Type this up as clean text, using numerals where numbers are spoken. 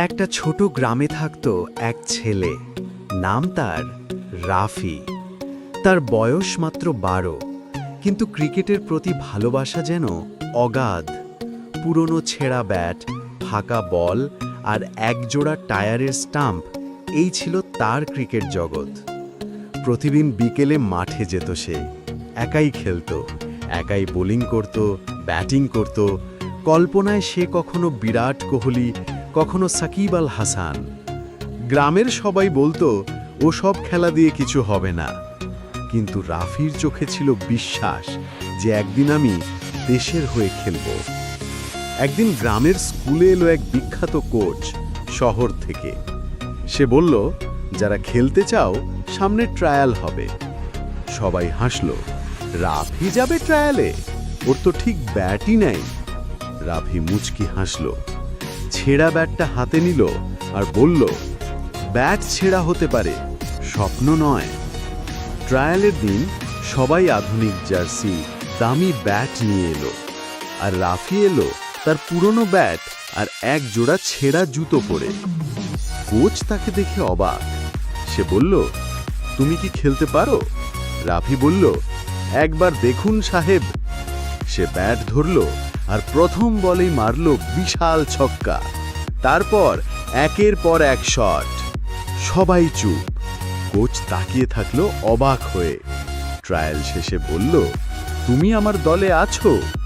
একটা ছোট গ্রামে থাকতো এক ছেলে, নাম তার রাফি। তার বয়স মাত্র 12, কিন্তু ক্রিকেটের প্রতি ভালোবাসা যেন অগাধ। পুরনো ছেঁড়া ব্যাট, ফাঁকা বল আর একজোড়া টায়ারের স্টাম্প, এই ছিল তার ক্রিকেট জগৎ। প্রতিদিন বিকেলে মাঠে যেত সে, একাই খেলতো, একাই বোলিং করত, ব্যাটিং করত। কল্পনায় সে কখনো বিরাট কোহলি, কখনো সাকিব আল হাসান। গ্রামের সবাই বলতো ও সব খেলা দিয়ে কিছু হবে না, কিন্তু রাফির চোখে ছিল বিশ্বাস যে একদিন আমি দেশের হয়ে খেলব। একদিন গ্রামের স্কুলে এলো এক বিখ্যাত কোচ শহর থেকে। সে বলল, যারা খেলতে চাও সামনে ট্রায়াল হবে। সবাই হাসল। রাফি যাবে ট্রায়ালে? ওর তো ঠিক ব্যাটই নাই। রাফি মুচকি হাসল, ছেঁড়া ব্যাটটা হাতে নিল আর বলল, ব্যাট ছেঁড়া হতে পারে, স্বপ্ন নয়। ট্রায়ালের দিন সবাই আধুনিক জার্সি, দামি ব্যাট নিয়ে এলো, আর রাফি এলো তার পুরনো ব্যাট আর এক জোড়া ছেঁড়া জুতো পরে। কোচ তাকে দেখে অবাক। সে বলল, তুমি কি খেলতে পারো? রাফি বলল, একবার দেখুন সাহেব। সে ব্যাট ধরল আর প্রথম বলেই মারল বিশাল ছক্কা। তারপর একের পর এক শট। সবাই চুপ। কোচ তাকিয়ে থাকলো অবাক হয়ে। ট্রায়াল শেষে বলল, তুমি আমার দলে আছো?